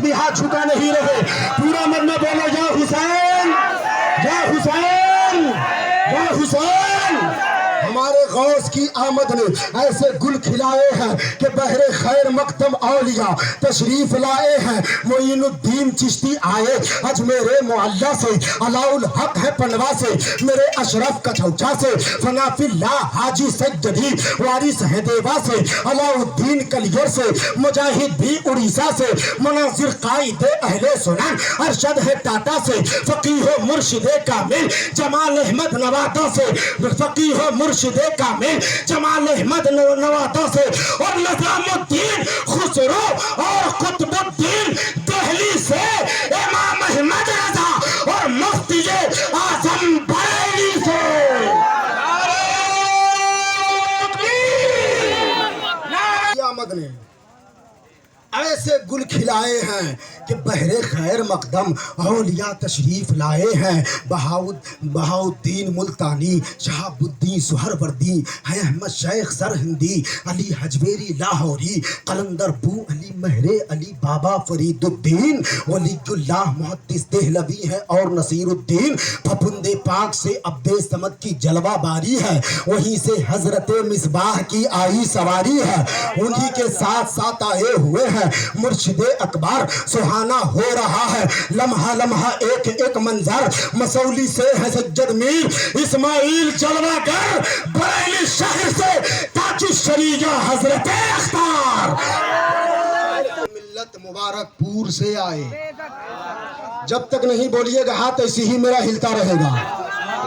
بھی ہاتھ جھکا نہیں رہے. پورا مرنا بولو یا حسین یا حسین یا حسین. ہمارے غوث کی آمد نے ایسے گل کھلائے ہیں کہ بحر خیر مقدم اولیاء تشریف لائے ہیں. معین الدین چشتی آئے اجمیر معلیٰ سے، علاء الحق ہے پنڈوا سے، میرے اشرف کچھوچا سے، فنافی اللہ حاجی سجدی وارث ہے دیوا سے، علاء الدین کلیر سے، مجاہد بھی اڑیسہ سے، مناظر قائد اہل سنن ارشد ہے ٹاٹا سے، فقیہ مرشد کامل جمال احمد نوادا سے، فقیہ مرشد کامل جمال احمد نوادا سے، اور نظام الدین خسرو اور قطب الدین دہلی سے، امام احمد رضا اور مفتی اعظم بریلی سے. آمد نے ایسے گل کھلائے ہیں کہ بحر خیر مقدم اولیاء تشریف لائے ہیں. بہاؤدین ملتانی، شہاب الدین سہروردی ہے، احمد شیخ سرہندی، علی حجویری لاہوری، قلندر بو علی مہر علی بابا فرید الدین، ولی اللہ محدث دہلوی ہے اور نصیر الدین. پھپھند پاک سے عبد صمد کی جلوہ باری ہے، وہیں سے حضرت مصباح کی آئی سواری ہے. انہی کے ساتھ ساتھ آئے ہوئے ہیں مرشد اکبر. سہانا ہو رہا ہے لمحہ لمحہ ایک ایک منظر. مسولی سے ہے سجد میر اسماعیل جلوہ گر، بریلی شہر سے تاج الشریعہ حضرت اختار. ملت مبارک پور سے آئے. جب تک نہیں بولیے گا ہاتھ ایسی ہی میرا ہلتا رہے گا.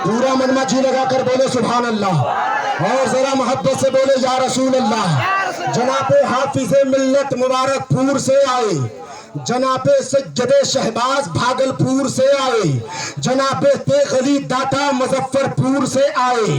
پورا منما جی لگا کر بولے سبحان اللہ، اور ذرا محبت سے بولے یا رسول اللہ. جناب حافظ ملت مبارک پور سے آئے، جناب سجد شہباز بھاگل پور سے آئے، جناب تیغ علی داتا مظفر پور سے آئے.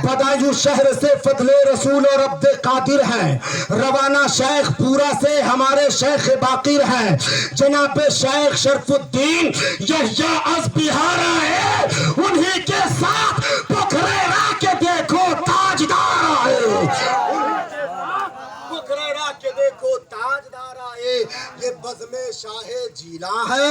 بدایوں شہر سے فضل رسول اور عبد قادر ہیں. روانہ شیخ پورا سے ہمارے شیخ باقر ہیں. جناب شیخ شرف الدین یحییٰ از بہار آئے، انہی کے ساتھ پکھریرا کے دیکھو تاجدار آئے. دیکھو تاجدار آئے. یہ بزم شاہ جیلا ہے،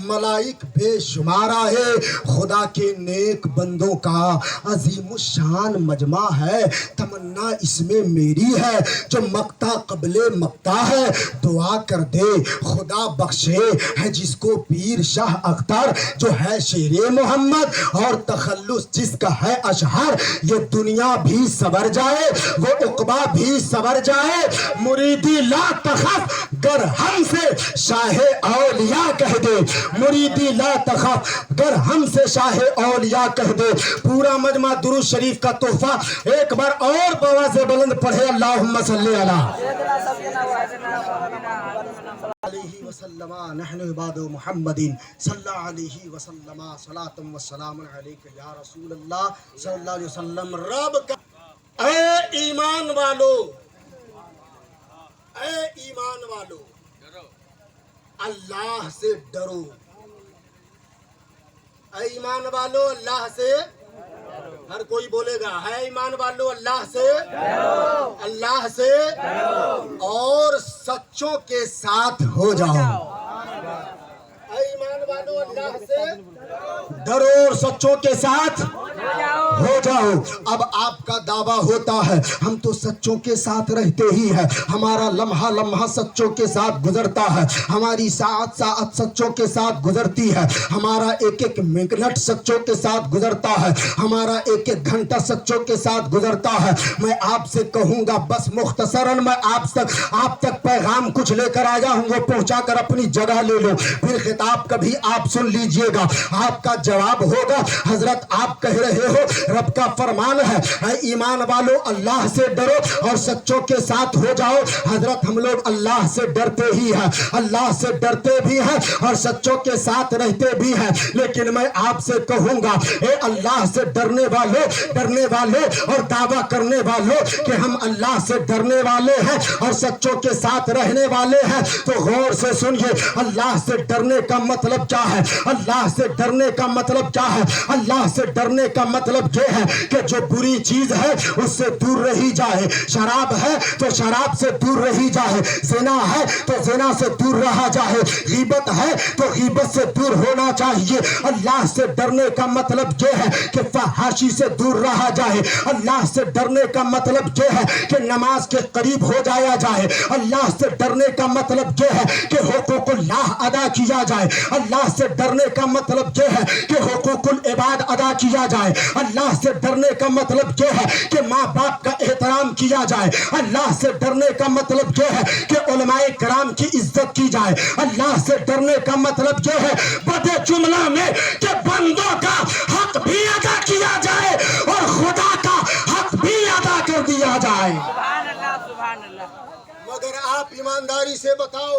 ملائک بے شمار آئے. خدا کے نیک بندوں کا عظیم الشان مجمع ہے. تمنا اس میں میری ہے جو مقتا قبل مقتا ہے. دعا کر دے خدا بخشے ہے جس کو پیر شاہ اختر، جو ہے شیر محمد اور تخلص جس کا ہے اشہر. یہ دنیا بھی سور جائے، وہ عقبہ بھی سور جائے. مریدی لا تخف گر ہم سے شاہ اولیاء کہہ دے، مریدی لا تخف گر ہم سے شاہ اولیاء کہہ دے. پورا مجمع درود شریف کا تحفہ ایک بار اور بآواز بلند پڑھے اللہم صلی علیہ وسلم. نحن عباد محمد صلی اللہ علیہ وسلم صلاۃ و سلام علیک یا رسول اللہ صلی اللہ علیہ وسلم. رب کا اے ایمان والو، اے ایمان والو اللہ سے ڈرو. اے ایمان والو اللہ سے، ہر کوئی بولے گا ہے ایمان والو اللہ سے، اللہ سے اور سچوں کے ساتھ ہو جاؤ. اے ایمان والو اللہ سے ڈرو اور سچوں کے ساتھ ہو جاؤ. اب آپ کا دعویٰ ہوتا ہے ہم تو سچوں کے ساتھ رہتے ہی ہیں، ہمارا لمحہ لمحہ سچوں کے ساتھ گزرتا ہے، ہماری ساعت ساعت سچوں کے ساتھ گزرتی ہے، ہمارا ایک ایک منٹ سچوں کے ساتھ گزرتا ہے، ہمارا ایک ایک گھنٹہ سچوں کے ساتھ گزرتا ہے. میں آپ سے کہوں گا بس مختصراً میں آپ تک پیغام کچھ لے کر آیا ہوں، وہ پہنچا کر اپنی جگہ لے لو. پھر خطاب کبھی آپ سن لیجئے گا، آپ کا جواب ہوگا حضرت آپ کہہ رہے ہو رب کا فرمان ہے اے ایمان والو اللہ سے ڈرو اور سچوں کے ساتھ ہو جاؤ. حضرت ہم لوگ اللہ سے ڈرتے ہی ہیں، اللہ سے ڈرتے بھی ہیں اور سچوں کے ساتھ رہتے بھی ہیں. لیکن میں آپ سے کہوں گا اے اللہ سے ڈرنے والے اور دعویٰ کرنے والوں کہ ہم اللہ سے ڈرنے والے ہیں اور سچوں کے ساتھ رہنے والے ہیں، تو غور سے سنیے اللہ سے ڈرنے کا مطلب کیا ہے. اللہ سے ڈرنے کا مطلب کیا ہے؟ اللہ سے ڈرنے کا مطلب یہ ہے کہ جو بری چیز ہے اس سے دور رہی جائے. شراب ہے تو شراب سے دور رہی جائے, زنا ہے تو زنا سے دور رہا جائے, غیبت ہے تو غیبت سے دور ہونا چاہیے. اللہ سے ڈرنے کا مطلب یہ ہے کہ فحاشی سے دور رہا جائے. اللہ سے ڈرنے کا مطلب یہ ہے کہ نماز کے قریب ہو جایا جائے. اللہ سے ڈرنے کا مطلب یہ ہے کہ حقوق اللہ ادا کیا جائے. اللہ سے ڈرنے کا مطلب یہ ہے کہ حقوق العباد ادا کیا جائے. اللہ سے ڈرنے کا مطلب یہ ہے کہ ماں باپ کا احترام کیا جائے. اللہ سے ڈرنے کا مطلب یہ ہے کہ علماء کرام کی عزت کی جائے. اللہ سے ڈرنے کا مطلب یہ ہے بدے جملہ میں کہ بندوں کا حق بھی ادا کیا جائے اور خدا کا حق بھی ادا کر دیا جائے. سبحان اللہ سبحان اللہ. مگر آپ ایمانداری سے بتاؤ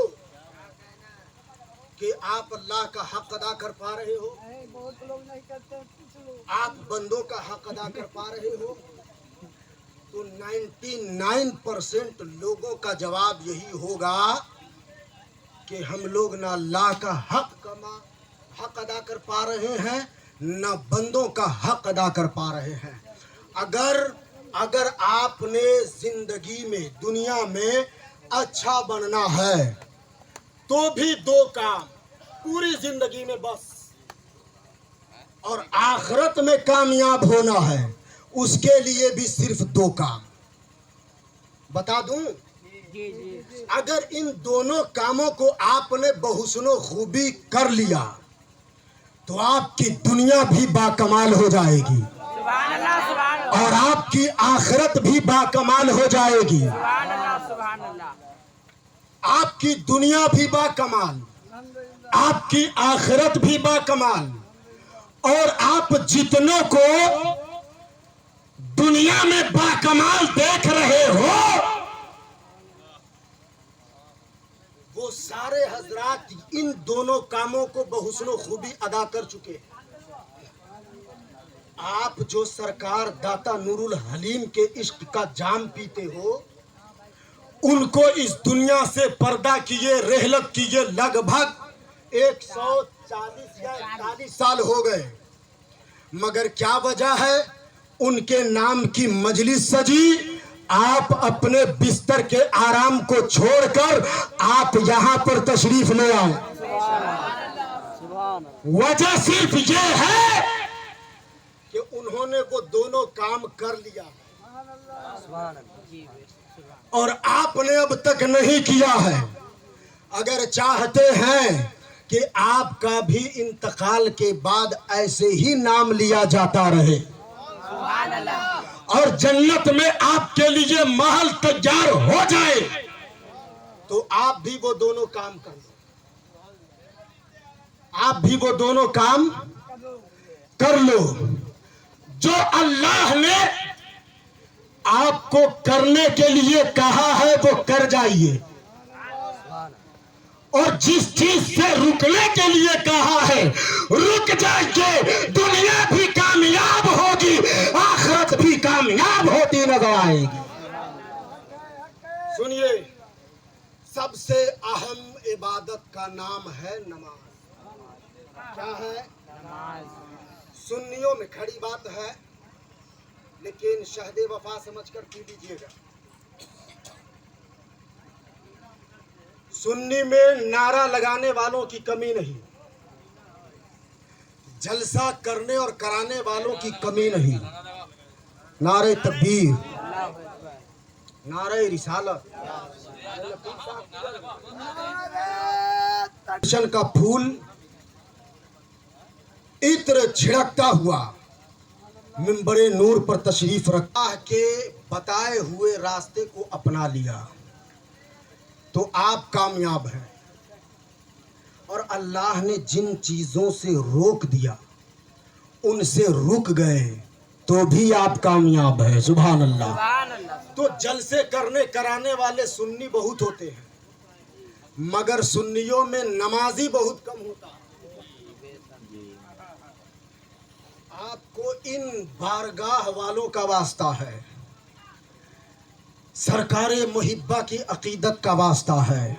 کہ آپ اللہ کا حق ادا کر پا رہے ہو؟ بہت لوگ نہیں کرتے. آپ بندوں کا حق ادا کر پا رہے ہو؟ تو 99% لوگوں کا جواب یہی ہوگا کہ ہم لوگ نہ اللہ کا حق ادا کر پا رہے ہیں نہ بندوں کا حق ادا کر پا رہے ہیں. اگر آپ نے زندگی میں دنیا میں اچھا بننا ہے تو بھی دو کام پوری زندگی میں بس, اور آخرت میں کامیاب ہونا ہے اس کے لیے بھی صرف دو کام بتا دوں. اگر ان دونوں کاموں کو آپ نے بحسن و خوبی کر لیا تو آپ کی دنیا بھی باکمال ہو جائے گی سبحان اللہ سبحان اللہ. اور آپ کی آخرت بھی باکمال ہو جائے گی. سبحان اللہ سبحان اللہ. آپ کی دنیا بھی باکمال, آپ کی آخرت بھی باکمال, اور آپ جتنوں کو دنیا میں باکمال دیکھ رہے ہو وہ سارے حضرات ان دونوں کاموں کو بحسن و خوبی ادا کر چکے ہیں. آپ جو سرکار داتا نور الحلیم کے عشق کا جام پیتے ہو ان کو اس دنیا سے پردہ کیے رحلت کیے لگ بھگ 140 یا 41 سال ہو گئے. مگر کیا وجہ ہے؟ ان کے نام کی مجلس سجی, آپ اپنے بستر کے آرام کو چھوڑ کر آپ یہاں پر تشریف لے آئے. وجہ صرف یہ ہے کہ انہوں نے وہ دونوں کام کر لیا اور آپ نے اب تک نہیں کیا ہے. اگر چاہتے ہیں کہ آپ کا بھی انتقال کے بعد ایسے ہی نام لیا جاتا رہے سبحان اللہ. اور جنت میں آپ کے لیے محل تیار ہو جائے تو آپ بھی وہ دونوں کام کر لو. آپ بھی وہ دونوں کام کر لو جو اللہ نے آپ کو کرنے کے لیے کہا ہے وہ کر جائیے, اور جس چیز سے رکنے کے لیے کہا ہے رک جائیے. دنیا بھی کامیاب ہوگی, آخرت بھی کامیاب ہوتی نظر آئے گی. سنیے, سب سے اہم عبادت کا نام ہے نماز. کیا ہے؟ سنیوں میں کھڑی بات ہے لیکن شہد وفا سمجھ کر پی لیجیے گا. سنی میں نعرہ لگانے والوں کی کمی نہیں, جلسہ کرنے اور کرانے والوں کی کمی نہیں. نعرہ تکبیر, نعرہ رسالت, گلشن کا پھول عطر چھڑکتا ہوا منبر نور پر تشریف رکھا کے بتائے ہوئے راستے کو اپنا لیا تو آپ کامیاب ہیں. اور اللہ نے جن چیزوں سے روک دیا ان سے رک گئے تو بھی آپ کامیاب ہیں. سبحان اللہ. سبحان اللہ. تو جلسے کرنے کرانے والے سنی بہت ہوتے ہیں مگر سنیوں میں نمازی بہت کم ہوتا ہے. آپ کو ان بارگاہ والوں کا واسطہ ہے, سرکار محبہ کی عقیدت کا واسطہ ہے,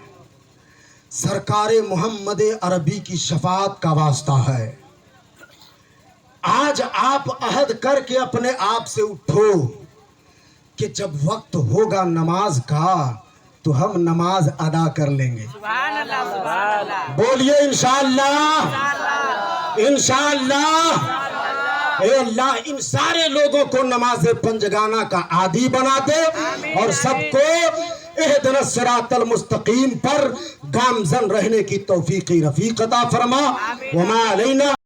سرکار محمد عربی کی شفاعت کا واسطہ ہے. آج آپ عہد کر کے اپنے آپ سے اٹھو کہ جب وقت ہوگا نماز کا تو ہم نماز ادا کر لیں گے. سبحان اللہ سبحان اللہ بولیے انشاءاللہ انشاءاللہ. اے اللہ ان سارے لوگوں کو نماز پنجگانہ کا عادی بنا دے اور سب کو اہدنا الصراط المستقیم پر گامزن رہنے کی توفیق رفیق عطا فرما. وما علینا